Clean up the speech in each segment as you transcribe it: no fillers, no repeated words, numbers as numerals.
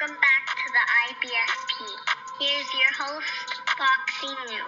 Welcome back to the IBFP. Here's your host, Foxy New.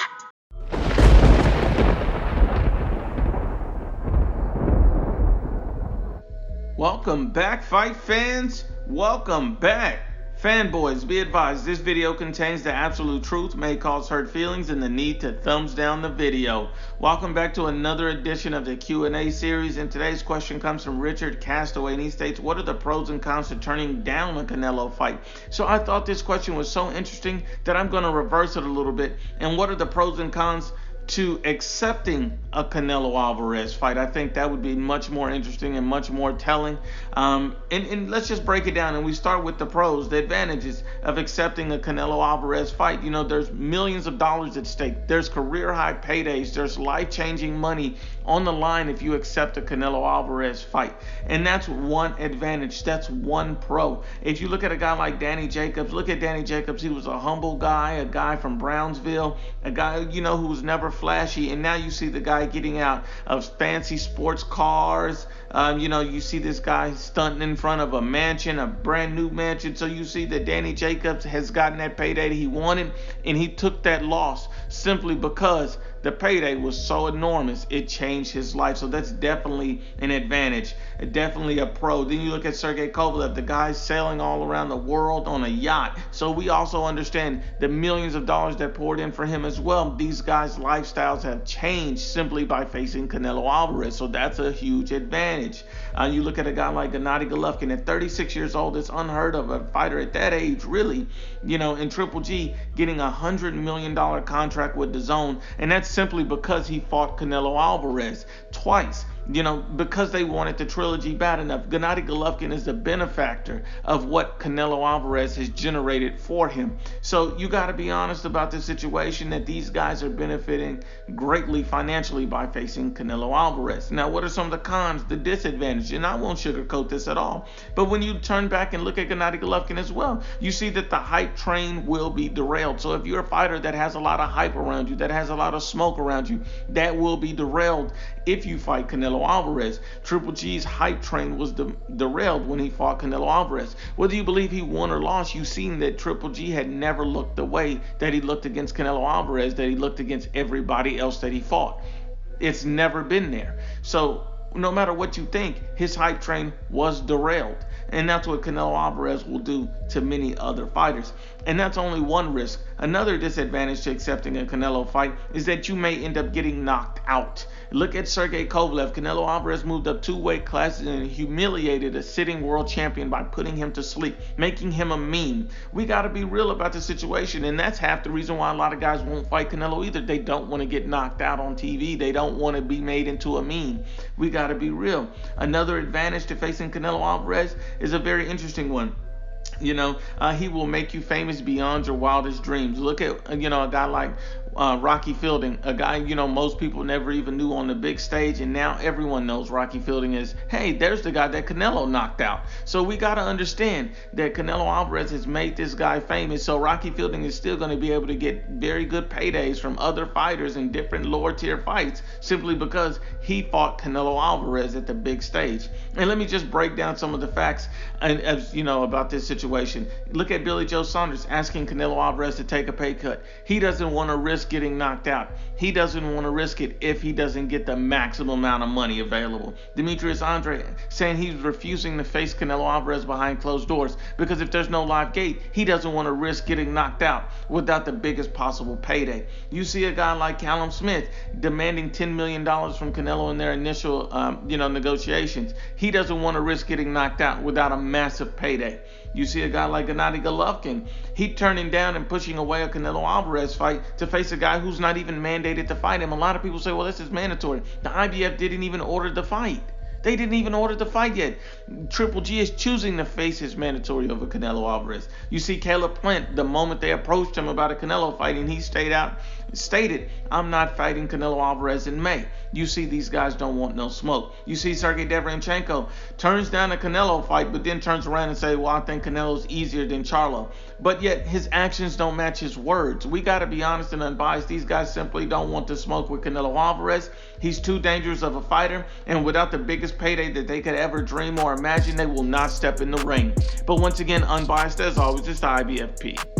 Welcome back, fight fans. Welcome back. Fanboys, be advised, this video contains the absolute truth, may cause hurt feelings, and the need to thumbs down the video. Welcome back to another edition of the Q&A series, and today's question comes from Richard Castaway, and he states, what are the pros and cons to turning down a Canelo fight? So I thought this question was so interesting that I'm going to reverse it a little bit. And what are the pros and cons to accepting a Canelo Alvarez fight? I think that would be much more interesting and much more telling. And let's just break it down, and we start with the pros, the advantages of accepting a Canelo Alvarez fight. You know, there's millions of dollars at stake. There's career high paydays. There's life-changing money on the line if you accept a Canelo Alvarez fight. And that's one advantage. That's one pro. If you look at a guy like Danny Jacobs, look at Danny Jacobs. He was a humble guy, a guy from Brownsville, a guy, you know, who was never flashy, and now you see the guy getting out of fancy sports cars. You see this guy stunting in front of a mansion, a brand new mansion. So you see that Danny Jacobs has gotten that payday that he wanted, and he took that loss simply because the payday was so enormous, it changed his life. So that's definitely an advantage, definitely a pro. Then you look at Sergey Kovalev, the guy's sailing all around the world on a yacht. So we also understand the millions of dollars that poured in for him as well. These guys' lifestyles have changed simply by facing Canelo Alvarez. So that's a huge advantage. You look at a guy like Gennady Golovkin at 36 years old. It's unheard of, a fighter at that age, really, in Triple G getting a $100 million contract with DAZN, and that's simply because he fought Canelo Alvarez twice. Because they wanted the trilogy bad enough. Gennady Golovkin is the benefactor of what Canelo Alvarez has generated for him. So you got to be honest about the situation, that these guys are benefiting greatly financially by facing Canelo Alvarez. Now, what are some of the cons, the disadvantages? And I won't sugarcoat this at all. But when you turn back and look at Gennady Golovkin as well, you see that the hype train will be derailed. So if you're a fighter that has a lot of hype around you, that has a lot of smoke around you, that will be derailed if you fight Canelo Alvarez. Triple G's hype train was derailed when he fought Canelo Alvarez. Whether you believe he won or lost, you've seen that Triple G had never looked the way that he looked against Canelo Alvarez, that he looked against everybody else that he fought. It's never been there. So no matter what you think, his hype train was derailed. And that's what Canelo Alvarez will do to many other fighters. And that's only one risk. Another disadvantage to accepting a Canelo fight is that you may end up getting knocked out. Look at Sergey Kovalev. Canelo Alvarez moved up 2 weight classes and humiliated a sitting world champion by putting him to sleep, making him a meme. We got to be real about the situation, and that's half the reason why a lot of guys won't fight Canelo either. They don't want to get knocked out on TV. They don't want to be made into a meme. We got to be real. Another advantage to facing Canelo Alvarez is a very interesting one. He will make you famous beyond your wildest dreams. Look at, a guy like Rocky Fielding, a guy, most people never even knew on the big stage, and now everyone knows Rocky Fielding is, hey, there's the guy that Canelo knocked out. So we got to understand that Canelo Alvarez has made this guy famous, so Rocky Fielding is still going to be able to get very good paydays from other fighters in different lower tier fights simply because he fought Canelo Alvarez at the big stage. And let me just break down some of the facts about this situation. Look at Billy Joe Saunders asking Canelo Alvarez to take a pay cut. He doesn't want to risk getting knocked out. He doesn't want to risk it if he doesn't get the maximum amount of money available. Demetrius Andre saying he's refusing to face Canelo Alvarez behind closed doors because if there's no live gate, he doesn't want to risk getting knocked out without the biggest possible payday. You see a guy like Callum Smith demanding $10 million from Canelo in their initial negotiations. He doesn't want to risk getting knocked out without a massive payday. You see a guy like Gennady Golovkin, he turning down and pushing away a Canelo Alvarez fight to face a guy who's not even mandated to fight him. A lot of people say, well, this is mandatory. The IBF didn't even order the fight. They didn't even order the fight yet. Triple G is choosing to face his mandatory over Canelo Alvarez. You see Caleb Plant, the moment they approached him about a Canelo fight and he stayed out, stated, I'm not fighting Canelo Alvarez in May. You see, these guys don't want no smoke. You see, Sergey Derevyanchenko turns down a Canelo fight, but then turns around and say, well, I think Canelo's easier than Charlo. But yet his actions don't match his words. We got to be honest and unbiased. These guys simply don't want to smoke with Canelo Alvarez. He's too dangerous of a fighter, and without the biggest payday that they could ever dream or imagine, they will not step in the ring. But once again, unbiased as always, it's the IBFP.